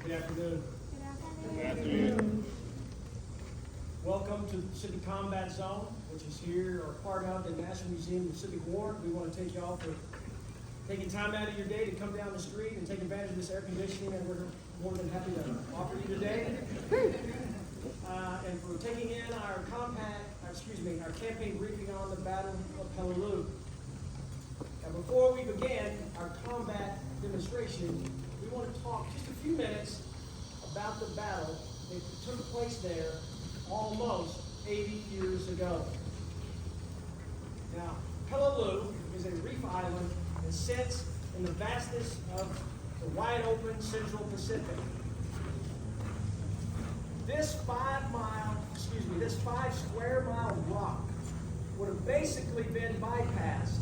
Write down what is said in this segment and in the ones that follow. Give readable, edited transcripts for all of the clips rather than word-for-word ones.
Good afternoon. Good afternoon. Welcome to the Pacific Combat Zone, which is here or part of the National Museum of Pacific War. We want to thank y'all for taking time out of your day to come down the street and take advantage of this air conditioning that we're more than happy to offer you today. And for taking in our campaign briefing on the Battle of Peleliu. Now, before we begin our combat demonstration, we want to talk just a few minutes about the battle that took place there almost 80 years ago. Now, Peleliu is a reef island that sits in the vastness of the wide open Central Pacific. This 5 square mile rock would have basically been bypassed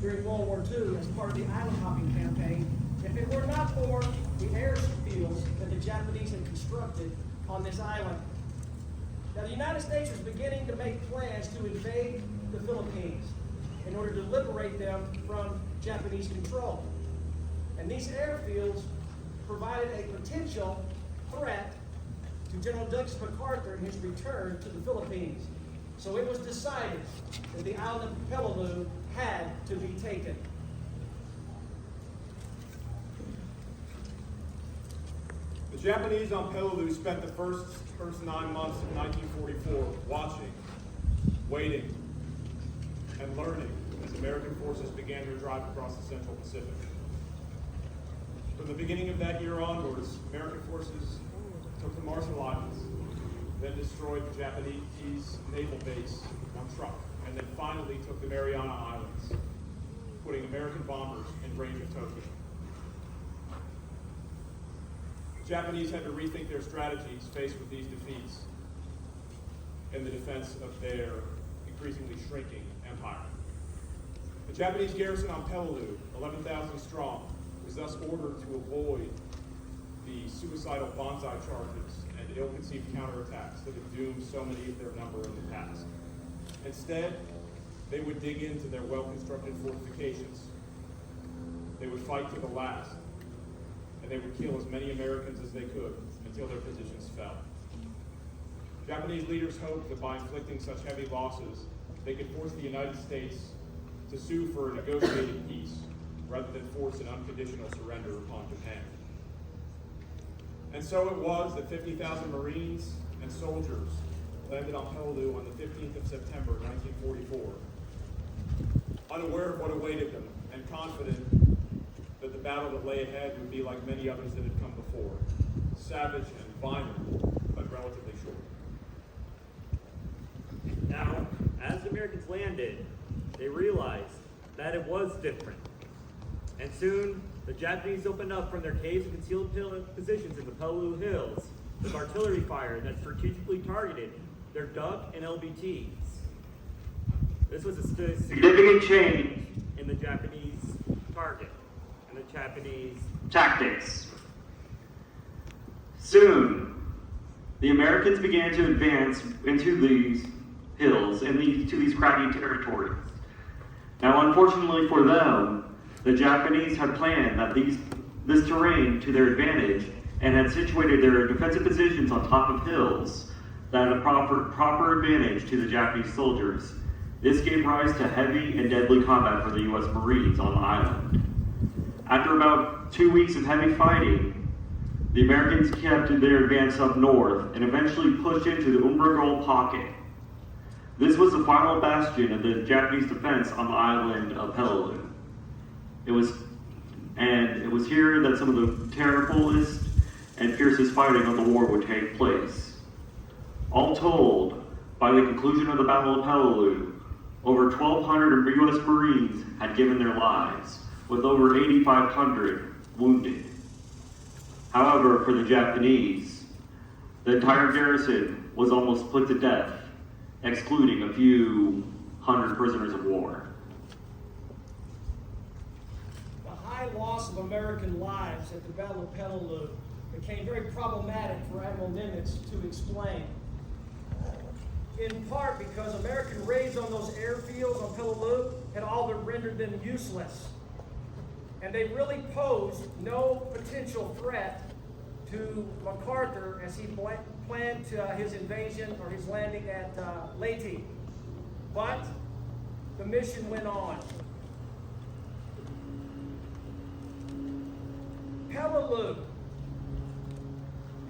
during World War II as part of the island hopping campaign if it were not for the airfields that the Japanese had constructed on this island. Now, the United States was beginning to make plans to invade the Philippines in order to liberate them from Japanese control. And these airfields provided a potential threat to General Douglas MacArthur in his return to the Philippines. So it was decided that the island of Peleliu had to be taken. The Japanese on Peleliu spent the first 9 months of 1944 watching, waiting, and learning as American forces began their drive across the Central Pacific. From the beginning of that year onwards, American forces took the Marshall Islands, then destroyed the Japanese naval base on Truk, and then finally took the Mariana Islands, putting American bombers in range of Tokyo. The Japanese had to rethink their strategies faced with these defeats in the defense of their increasingly shrinking empire. The Japanese garrison on Peleliu, 11,000 strong, was thus ordered to avoid the suicidal banzai charges and ill-conceived counterattacks that had doomed so many of their number in the past. Instead, they would dig into their well-constructed fortifications. They would fight to the last, and they would kill as many Americans as they could until their positions fell. Japanese leaders hoped that by inflicting such heavy losses, they could force the United States to sue for a negotiated peace rather than force an unconditional surrender upon Japan. And so it was that 50,000 Marines and soldiers landed on Peleliu on the 15th of September, 1944, unaware of what awaited them and confident that the battle that lay ahead would be like many others that had come before, savage and violent, but relatively short. Now, as the Americans landed, they realized that it was different. And soon, the Japanese opened up from their caves and concealed positions in the Peleliu Hills with artillery fire that strategically targeted their duck and LBTs. This was a significant change in the Japanese target and the Japanese tactics. Soon, the Americans began to advance into these hills and to these craggy territories. Now, unfortunately for them, the Japanese had planned that this terrain to their advantage and had situated their defensive positions on top of hills that had a proper advantage to the Japanese soldiers. This gave rise to heavy and deadly combat for the U.S. Marines on the island. After about 2 weeks of heavy fighting, the Americans kept their advance up north and eventually pushed into the Umbragol Pocket. This was the final bastion of the Japanese defense on the island of Peleliu. It was here that some of the terriblest and fiercest fighting of the war would take place. All told, by the conclusion of the Battle of Peleliu, over 1,200 U.S. Marines had given their lives, with over 8,500 wounded. However, for the Japanese, the entire garrison was almost put to death, excluding a few hundred prisoners of war. The loss of American lives at the Battle of Peleliu became very problematic for Admiral Nimitz to explain. In part because American raids on those airfields on Peleliu had all but rendered them useless. And they really posed no potential threat to MacArthur as he planned his invasion or his landing at Leyte. But the mission went on. Peleliu.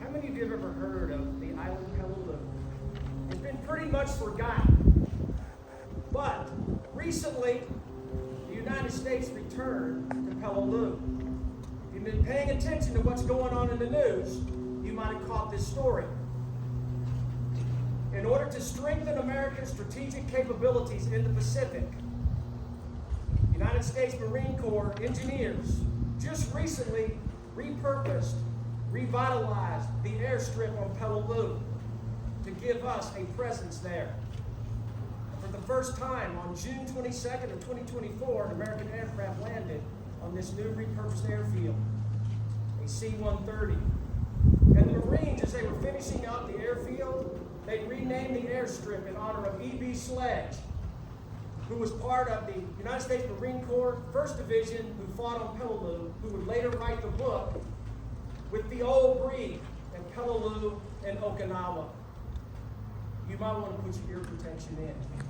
How many of you have ever heard of the island Peleliu? It's been pretty much forgotten. But recently, the United States returned to Peleliu. If you've been paying attention to what's going on in the news, you might have caught this story. In order to strengthen America's strategic capabilities in the Pacific, United States Marine Corps engineers just recently repurposed, revitalized the airstrip on Peleliu to give us a presence there. For the first time on June 22nd of 2024, an American aircraft landed on this new repurposed airfield, a C-130. And the Marines, as they were finishing up the airfield, they renamed the airstrip in honor of E.B. Sledge, who was part of the United States Marine Corps 1st Division who fought on Peleliu, who would later write the book With the Old Breed at Peleliu and Okinawa. You might want to put your ear protection in.